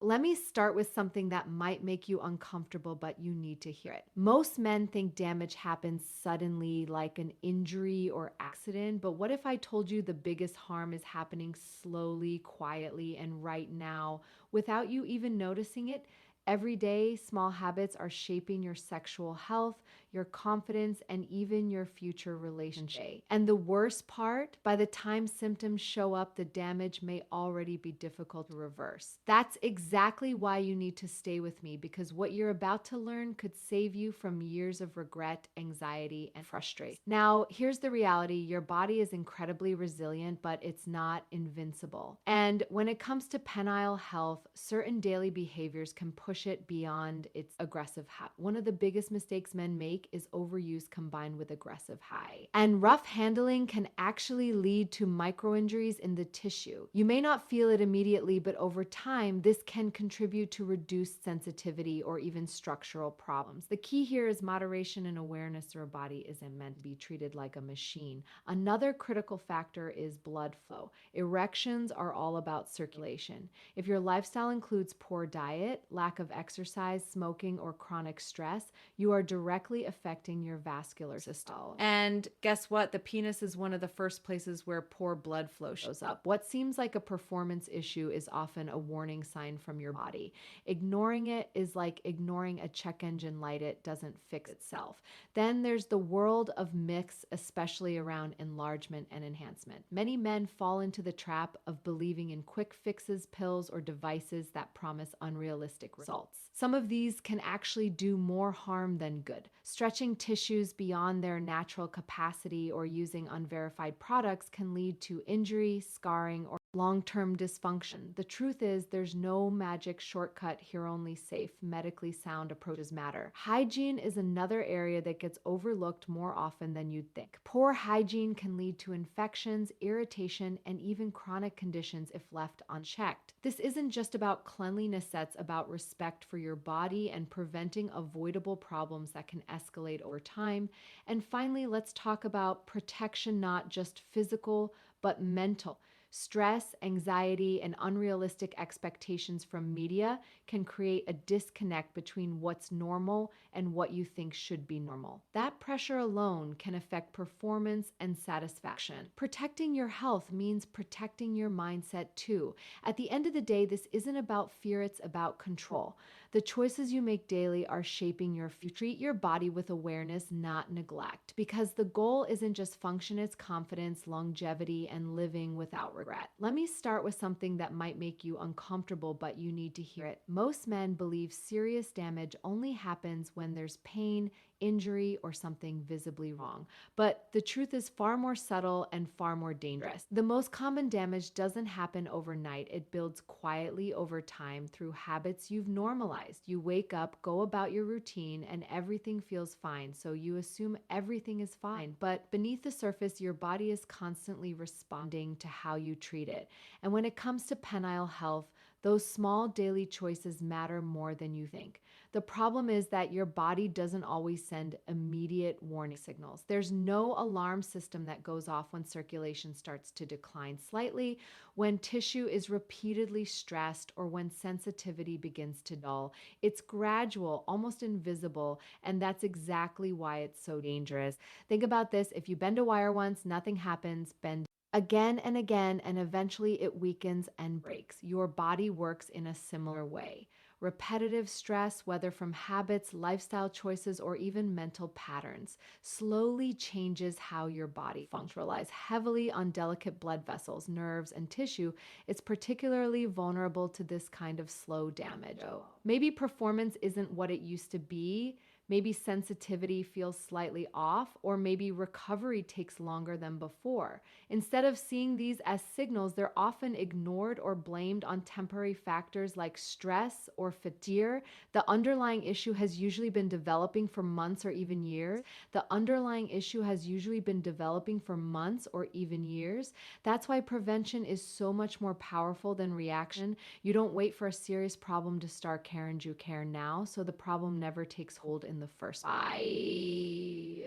Let me start with something that might make you uncomfortable, but you need to hear it. Most men think damage happens suddenly, like an injury or accident. But what if I told you the biggest harm is happening slowly, quietly, and right now without you even noticing it? Every day, small habits are shaping your sexual health, your confidence, and even your future relationship. And the worst part, by the time symptoms show up, the damage may already be difficult to reverse. That's exactly why you need to stay with me, because what you're about to learn could save you from years of regret, anxiety, and frustration. Now, here's the reality: your body is incredibly resilient, but it's not invincible. And when it comes to penile health, certain daily behaviors can push it beyond its aggressive high. One of the biggest mistakes men make is overuse combined with aggressive high. And rough handling can actually lead to microinjuries in the tissue. You may not feel it immediately, but over time, this can contribute to reduced sensitivity or even structural problems. The key here is moderation and awareness. Your body isn't meant to be treated like a machine. Another critical factor is blood flow. Erections are all about circulation. If your lifestyle includes poor diet, lack of exercise, smoking, or chronic stress, you are directly affecting your vascular system. And guess what? The penis is one of the first places where poor blood flow shows up. What seems like a performance issue is often a warning sign from your body. Ignoring it is like ignoring a check engine light, it doesn't fix itself. Then there's the world of myths, especially around enlargement and enhancement. Many men fall into the trap of believing in quick fixes, pills, or devices that promise unrealistic results. Some of these can actually do more harm than good. Stretching tissues beyond their natural capacity or using unverified products can lead to injury, scarring, or long-term dysfunction. The truth is, there's no magic shortcut here, only safe, medically sound approaches matter. Hygiene is another area that gets overlooked more often than you'd think. Poor hygiene can lead to infections, irritation, and even chronic conditions if left unchecked. This isn't just about cleanliness, that's about respect for your body and preventing avoidable problems that can escalate over time. And finally, let's talk about protection, not just physical, but mental. Stress, anxiety, and unrealistic expectations from media can create a disconnect between what's normal and what you think should be normal. That pressure alone can affect performance and satisfaction. Protecting your health means protecting your mindset too. At the end of the day, this isn't about fear, it's about control. The choices you make daily are shaping your future. Treat your body with awareness, not neglect, because the goal isn't just function, it's confidence, longevity, and living without regret. Let me start with something that might make you uncomfortable, but you need to hear it. Most men believe serious damage only happens when there's pain, injury, or something visibly wrong. But the truth is far more subtle and far more dangerous. The most common damage doesn't happen overnight. It builds quietly over time through habits you've normalized. You wake up, go about your routine, and everything feels fine. So you assume everything is fine. But beneath the surface, your body is constantly responding to how you treat it. And when it comes to penile health, those small daily choices matter more than you think. The problem is that your body doesn't always send immediate warning signals. There's no alarm system that goes off when circulation starts to decline slightly, when tissue is repeatedly stressed, or when sensitivity begins to dull. It's gradual, almost invisible, and that's exactly why it's so dangerous. Think about this: if you bend a wire once, nothing happens. Bend again and again, and eventually it weakens and breaks. Your body works in a similar way. Repetitive stress, whether from habits, lifestyle choices, or even mental patterns, slowly changes how your body functions. Relies heavily on delicate blood vessels, nerves, and tissue. It's particularly vulnerable to this kind of slow damage. Maybe performance isn't what it used to be. Maybe sensitivity feels slightly off, or maybe recovery takes longer than before. Instead of seeing these as signals, they're often ignored or blamed on temporary factors like stress or fatigue. The underlying issue has usually been developing for months or even years. The underlying issue has usually been developing for months or even years. That's why prevention is so much more powerful than reaction. You don't wait for a serious problem to start caring, you care now, so the problem never takes hold in the first place.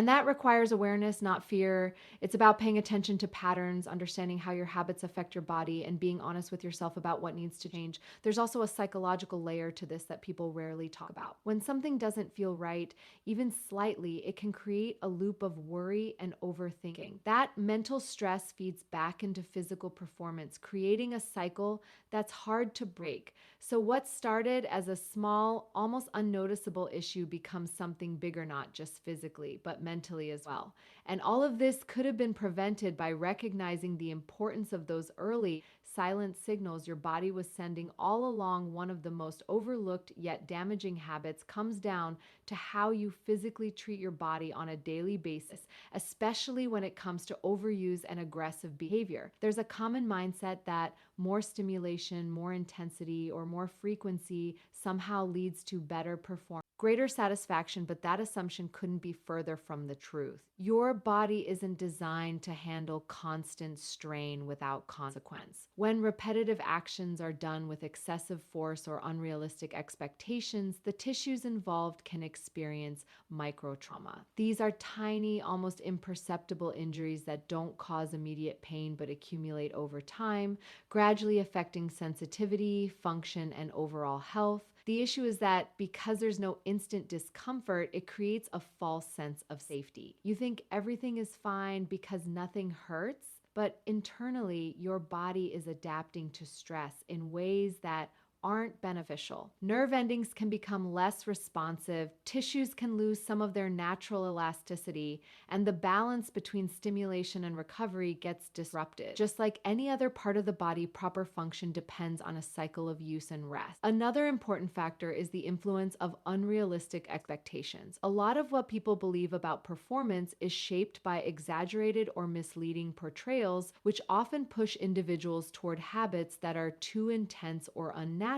And that requires awareness, not fear. It's about paying attention to patterns, understanding how your habits affect your body, and being honest with yourself about what needs to change. There's also a psychological layer to this that people rarely talk about. When something doesn't feel right, even slightly, it can create a loop of worry and overthinking. That mental stress feeds back into physical performance, creating a cycle that's hard to break. So, what started as a small, almost unnoticeable issue becomes something bigger, not just physically, but mentally as well. And all of this could have been prevented by recognizing the importance of those early silent signals your body was sending all along. One of the most overlooked yet damaging habits comes down to how you physically treat your body on a daily basis, especially when it comes to overuse and aggressive behavior. There's a common mindset that more stimulation, more intensity, or more frequency somehow leads to better performance, greater satisfaction, but that assumption couldn't be further from the truth. Your body isn't designed to handle constant strain without consequence. When repetitive actions are done with excessive force or unrealistic expectations, the tissues involved can experience microtrauma. These are tiny, almost imperceptible injuries that don't cause immediate pain but accumulate over time, gradually affecting sensitivity, function, and overall health. The issue is that because there's no instant discomfort, it creates a false sense of safety. You think everything is fine because nothing hurts, but internally, your body is adapting to stress in ways that aren't beneficial. Nerve endings can become less responsive, tissues can lose some of their natural elasticity, and the balance between stimulation and recovery gets disrupted. Just like any other part of the body, proper function depends on a cycle of use and rest. Another important factor is the influence of unrealistic expectations. A lot of what people believe about performance is shaped by exaggerated or misleading portrayals, which often push individuals toward habits that are too intense or unnatural.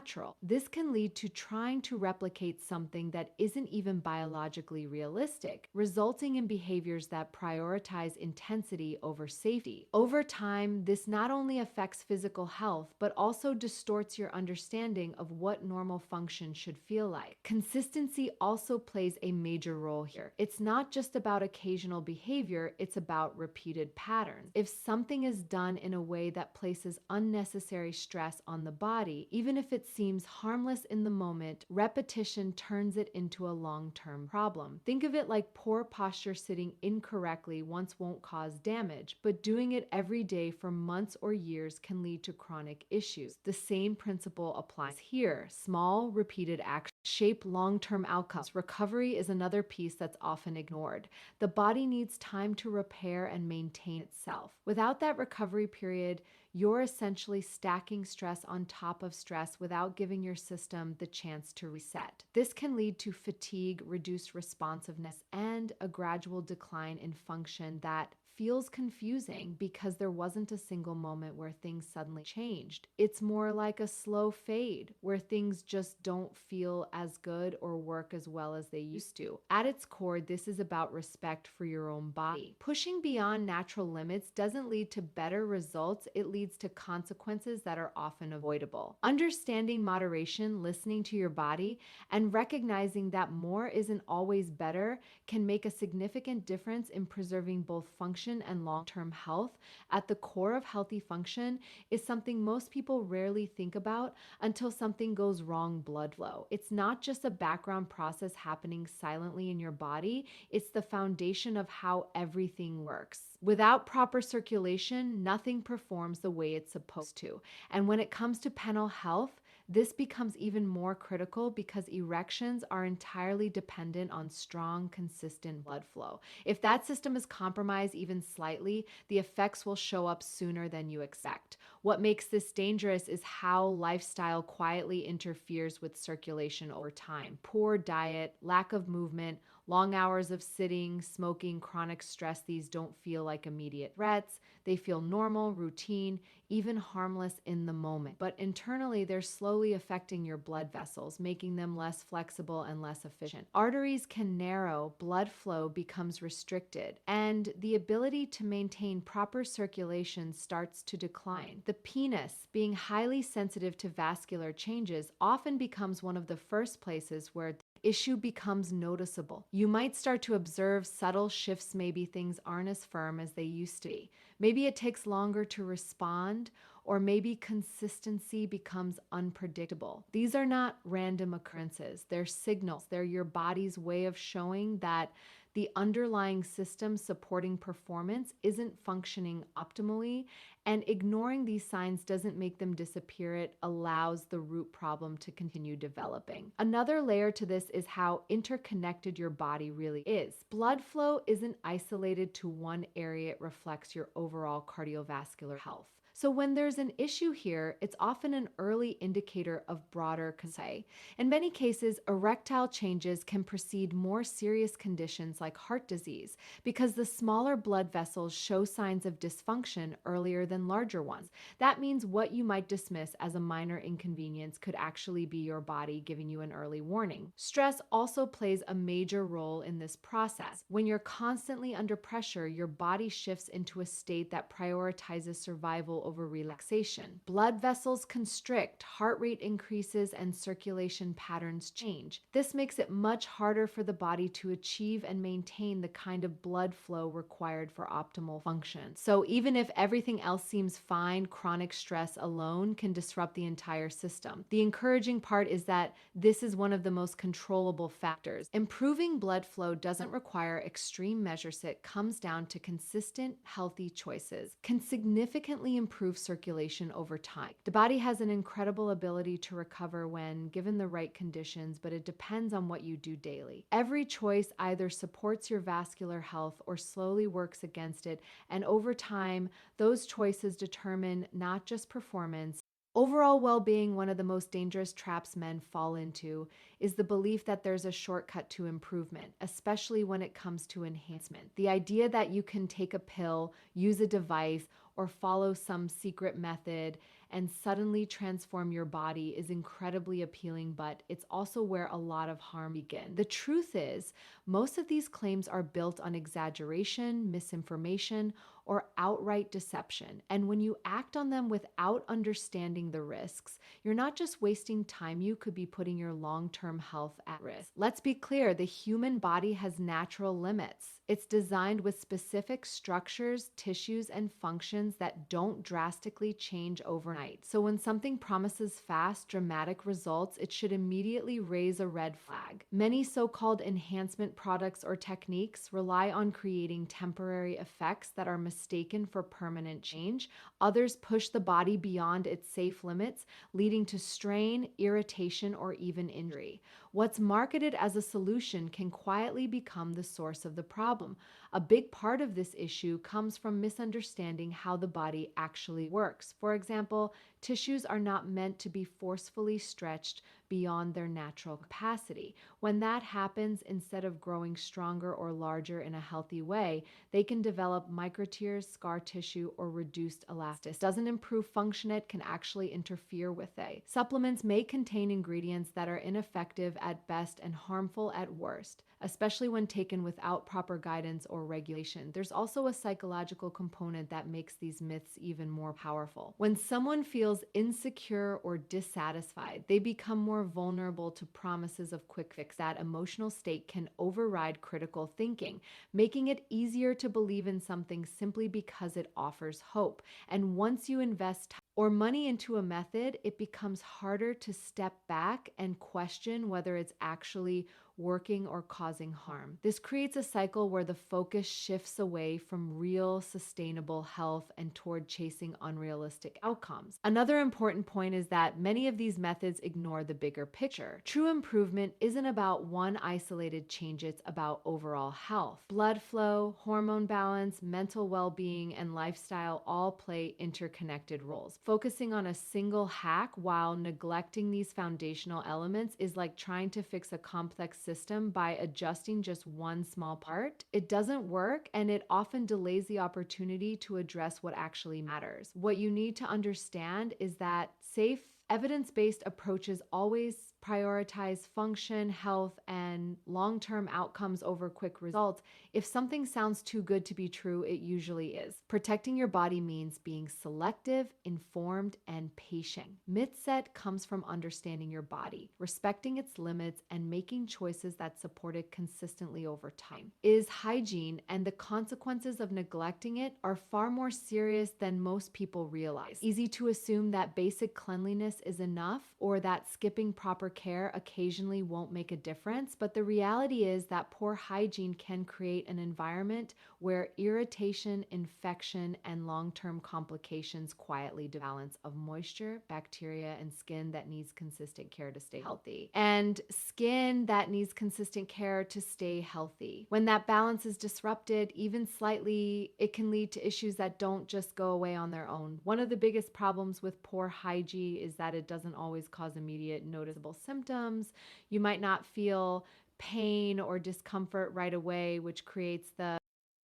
This can lead to trying to replicate something that isn't even biologically realistic, resulting in behaviors that prioritize intensity over safety. Over time, this not only affects physical health, but also distorts your understanding of what normal function should feel like. Consistency also plays a major role here. It's not just about occasional behavior, it's about repeated patterns. If something is done in a way that places unnecessary stress on the body, even if it seems harmless in the moment, repetition turns it into a long-term problem. Think of it like poor posture. Sitting incorrectly once won't cause damage, but doing it every day for months or years can lead to chronic issues. The same principle applies here. Small, repeated actions shape long-term outcomes. Recovery is another piece that's often ignored. The body needs time to repair and maintain itself. Without that recovery period, you're essentially stacking stress on top of stress without giving your system the chance to reset. This can lead to fatigue, reduced responsiveness, and a gradual decline in function that feels confusing because there wasn't a single moment where things suddenly changed. It's more like a slow fade where things just don't feel as good or work as well as they used to. At its core, this is about respect for your own body. Pushing beyond natural limits doesn't lead to better results, it leads to consequences that are often avoidable. Understanding moderation, listening to your body, and recognizing that more isn't always better can make a significant difference in preserving both function and long-term health. At the core of healthy function is something most people rarely think about until something goes wrong: blood flow. It's not just a background process happening silently in your body, it's the foundation of how everything works. Without proper circulation, nothing performs the way it's supposed to. And when it comes to penile health, this becomes even more critical because erections are entirely dependent on strong, consistent blood flow. If that system is compromised even slightly, the effects will show up sooner than you expect. What makes this dangerous is how lifestyle quietly interferes with circulation over time. Poor diet, lack of movement, long hours of sitting, smoking, chronic stress, these don't feel like immediate threats. They feel normal, routine, even harmless in the moment. But internally, they're slowly affecting your blood vessels, making them less flexible and less efficient. Arteries can narrow, blood flow becomes restricted, and the ability to maintain proper circulation starts to decline. The penis, being highly sensitive to vascular changes, often becomes one of the first places where issue becomes noticeable. You might start to observe subtle shifts. Maybe things aren't as firm as they used to be. Maybe it takes longer to respond, or maybe consistency becomes unpredictable. These are not random occurrences, they're signals. They're your body's way of showing that the underlying system supporting performance isn't functioning optimally, and ignoring these signs doesn't make them disappear. It allows the root problem to continue developing. Another layer to this is how interconnected your body really is. Blood flow isn't isolated to one area, it reflects your overall cardiovascular health. So, when there's an issue here, it's often an early indicator of broader concern. In many cases, erectile changes can precede more serious conditions like heart disease because the smaller blood vessels show signs of dysfunction earlier than larger ones. That means what you might dismiss as a minor inconvenience could actually be your body giving you an early warning. Stress also plays a major role in this process. When you're constantly under pressure, your body shifts into a state that prioritizes survival over relaxation. Blood vessels constrict, heart rate increases, and circulation patterns change. This makes it much harder for the body to achieve and maintain the kind of blood flow required for optimal function. So, even if everything else seems fine, chronic stress alone can disrupt the entire system. The encouraging part is that this is one of the most controllable factors. Improving blood flow doesn't require extreme measures, it comes down to consistent, healthy choices. Can significantly improve circulation over time. The body has an incredible ability to recover when given the right conditions, but it depends on what you do daily. Every choice either supports your vascular health or slowly works against it, and over time, those choices determine not just performance. Overall well being, one of the most dangerous traps men fall into, is the belief that there's a shortcut to improvement, especially when it comes to enhancement. The idea that you can take a pill, use a device, or follow some secret method and suddenly transform your body is incredibly appealing, but it's also where a lot of harm begins. The truth is, most of these claims are built on exaggeration, misinformation, or outright deception. And when you act on them without understanding the risks, you're not just wasting time, you could be putting your long-term health at risk. Let's be clear, the human body has natural limits. It's designed with specific structures, tissues, and functions that don't drastically change overnight. So when something promises fast, dramatic results, it should immediately raise a red flag. Many so-called enhancement products or techniques rely on creating temporary effects that are mistaken for permanent change. Others push the body beyond its safe limits, leading to strain, irritation, or even injury. What's marketed as a solution can quietly become the source of the problem. A big part of this issue comes from misunderstanding how the body actually works. For example, tissues are not meant to be forcefully stretched beyond their natural capacity. When that happens, instead of growing stronger or larger in a healthy way, they can develop microtears, scar tissue, or reduced elasticity. It doesn't improve function, it can actually interfere with it. Supplements may contain ingredients that are ineffective at best and harmful at worst, especially when taken without proper guidance or regulation. There's also a psychological component that makes these myths even more powerful. When someone feels insecure or dissatisfied, they become more vulnerable to promises of quick fix. That emotional state can override critical thinking, making it easier to believe in something simply because it offers hope. And once you invest time or money into a method, it becomes harder to step back and question whether it's actually working or causing harm. This creates a cycle where the focus shifts away from real, sustainable health and toward chasing unrealistic outcomes. Another important point is that many of these methods ignore the bigger picture. True improvement isn't about one isolated change, it's about overall health. Blood flow, hormone balance, mental well-being, and lifestyle all play interconnected roles. Focusing on a single hack while neglecting these foundational elements is like trying to fix a complex system by adjusting just one small part. It doesn't work, and it often delays the opportunity to address what actually matters. What you need to understand is that safe, Evidence-based approaches always prioritize function, health, and long-term outcomes over quick results. If something sounds too good to be true, it usually is. Protecting your body means being selective, informed, and patient. Mythset comes from understanding your body, respecting its limits, and making choices that support it consistently over time. Is hygiene, and the consequences of neglecting it are far more serious than most people realize. Easy to assume that basic cleanliness is enough or that skipping proper care occasionally won't make a difference, but the reality is that poor hygiene can create an environment where irritation, infection, and long-term complications quietly develop. Balance of moisture, bacteria, and skin that needs consistent care to stay healthy. And skin that needs consistent care to stay healthy. When that balance is disrupted, even slightly, it can lead to issues that don't just go away on their own. One of the biggest problems with poor hygiene is that it doesn't always cause immediate noticeable symptoms. You might not feel pain or discomfort right away, which creates the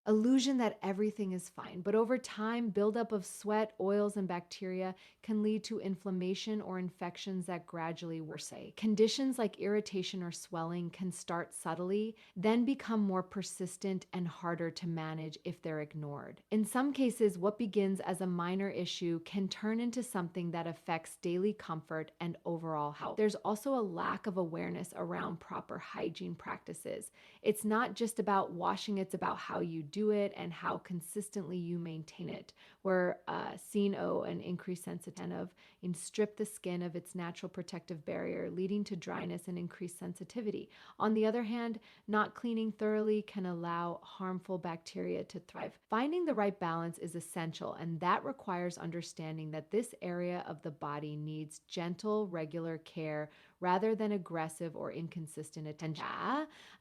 illusion that everything is fine. But over time, buildup of sweat, oils, and bacteria can lead to inflammation or infections that gradually worsen. Conditions like irritation or swelling can start subtly, then become more persistent and harder to manage if they're ignored. In some cases, what begins as a minor issue can turn into something that affects daily comfort and overall health. There's also a lack of awareness around proper hygiene practices. It's not just about washing, it's about how you do it and how consistently you maintain it. We're seen an increased sensitivity and strip the skin of its natural protective barrier, leading to dryness and increased sensitivity. On the other hand, not cleaning thoroughly can allow harmful bacteria to thrive. Finding the right balance is essential, and that requires understanding that this area of the body needs gentle, regular care rather than aggressive or inconsistent attention.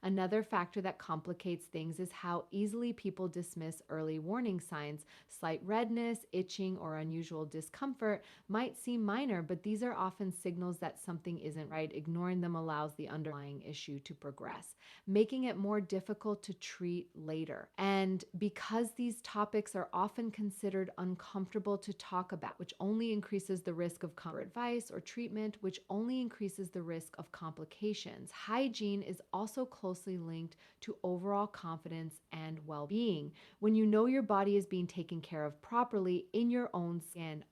Another factor that complicates things is how easily people dismiss early warning signs. Slight redness, itching, or unusual discomfort might seem minor, but these are often signals that something isn't right. Ignoring them allows the underlying issue to progress, making it more difficult to treat later. And because these topics are often considered uncomfortable to talk about, which only increases the risk of advice or treatment, which only increases the risk of complications. Hygiene is also closely linked to overall confidence and well-being. When you know your body is being taken care of properly in your own skin,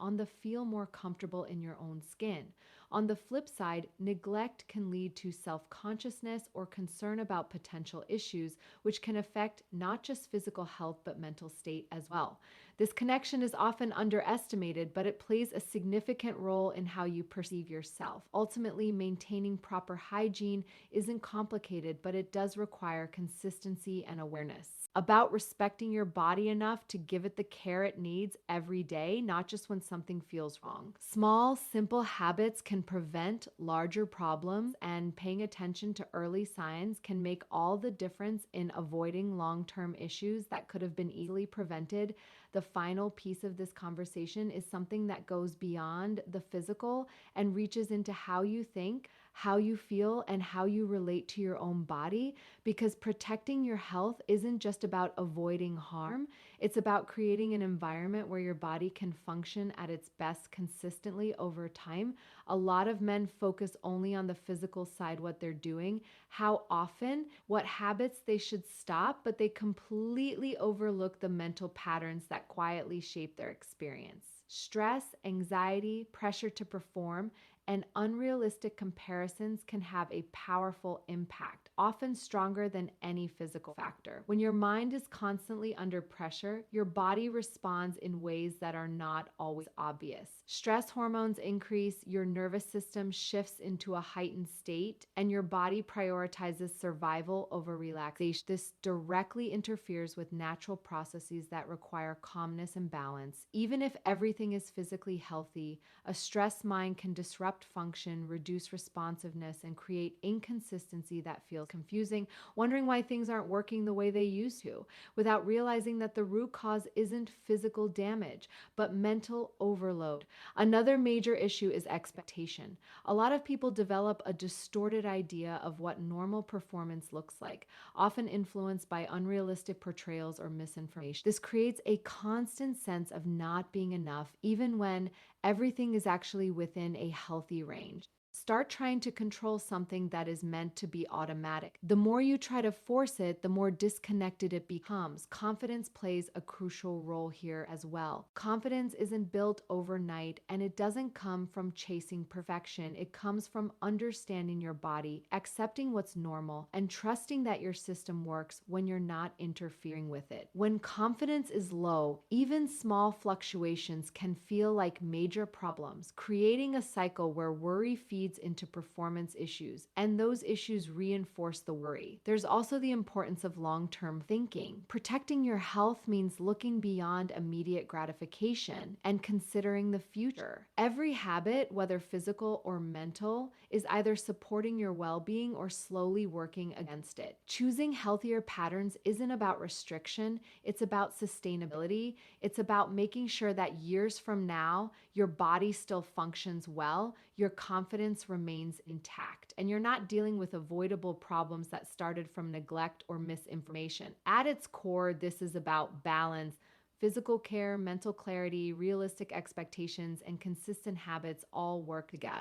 feel more comfortable in your own skin. On the flip side, neglect can lead to self-consciousness or concern about potential issues, which can affect not just physical health but mental state as well. This connection is often underestimated, but it plays a significant role in how you perceive yourself. Ultimately, maintaining proper hygiene isn't complicated, but it does require consistency and awareness. About respecting your body enough to give it the care it needs every day, not just when something feels wrong. Small, simple habits can prevent larger problems, and paying attention to early signs can make all the difference in avoiding long-term issues that could have been easily prevented. The final piece of this conversation is something that goes beyond the physical and reaches into how you think, how you feel, and how you relate to your own body, because protecting your health isn't just about avoiding harm. It's about creating an environment where your body can function at its best consistently over time. A lot of men focus only on the physical side, what they're doing, how often, what habits they should stop, but they completely overlook the mental patterns that quietly shape their experience. Stress, anxiety, pressure to perform, and unrealistic comparisons can have a powerful impact, often stronger than any physical factor. When your mind is constantly under pressure, your body responds in ways that are not always obvious. Stress hormones increase, your nervous system shifts into a heightened state, and your body prioritizes survival over relaxation. This directly interferes with natural processes that require calmness and balance. Even if everything is physically healthy, a stressed mind can disrupt function, reduce responsiveness, and create inconsistency that feels confusing, wondering why things aren't working the way they used to, without realizing that the root cause isn't physical damage, but mental overload. Another major issue is expectation. A lot of people develop a distorted idea of what normal performance looks like, often influenced by unrealistic portrayals or misinformation. This creates a constant sense of not being enough, even when Everything is actually within a healthy range. Start trying to control something that is meant to be automatic. The more you try to force it, the more disconnected it becomes. Confidence plays a crucial role here as well. Confidence isn't built overnight, and it doesn't come from chasing perfection. It comes from understanding your body, accepting what's normal, and trusting that your system works when you're not interfering with it. When confidence is low, even small fluctuations can feel like major problems, creating a cycle where worry feeds into performance issues, and those issues reinforce the worry. There's also the importance of long-term thinking. Protecting your health means looking beyond immediate gratification and considering the future. Every habit, whether physical or mental, is either supporting your well-being or slowly working against it. Choosing healthier patterns isn't about restriction, it's about sustainability. It's about making sure that years from now, your body still functions well, your confidence remains intact, and you're not dealing with avoidable problems that started from neglect or misinformation. At its core, this is about balance. Physical care, mental clarity, realistic expectations, and consistent habits all work together.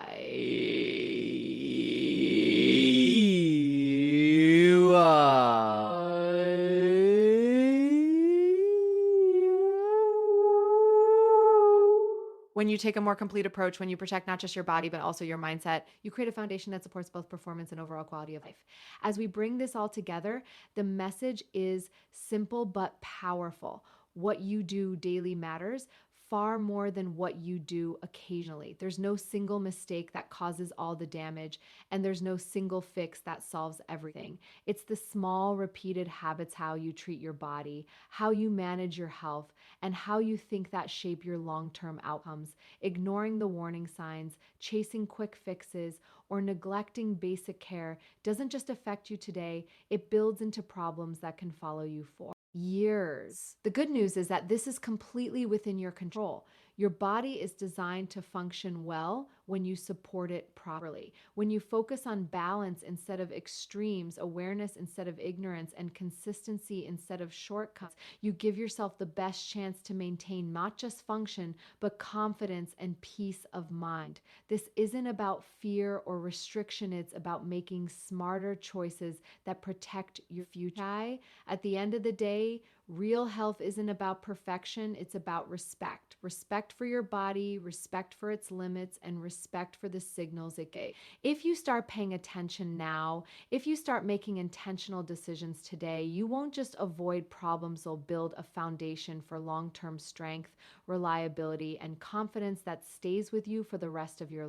When you take a more complete approach, when you protect not just your body, but also your mindset, you create a foundation that supports both performance and overall quality of life. As we bring this all together, the message is simple but powerful. What you do daily matters far more than what you do occasionally. There's no single mistake that causes all the damage, and there's no single fix that solves everything. It's the small, repeated habits, how you treat your body, how you manage your health, and how you think that shape your long-term outcomes. Ignoring the warning signs, chasing quick fixes, or neglecting basic care doesn't just affect you today, it builds into problems that can follow you for years. The good news is that this is completely within your control. Your body is designed to function well when you support it properly. When you focus on balance instead of extremes, awareness instead of ignorance, and consistency instead of shortcuts, you give yourself the best chance to maintain not just function, but confidence and peace of mind. This isn't about fear or restriction, it's about making smarter choices that protect your future. At the end of the day, real health isn't about perfection, it's about respect. Respect for your body, respect for its limits, and respect for the signals it gives. If you start paying attention now, if you start making intentional decisions today, you won't just avoid problems, you'll build a foundation for long-term strength, reliability, and confidence that stays with you for the rest of your life.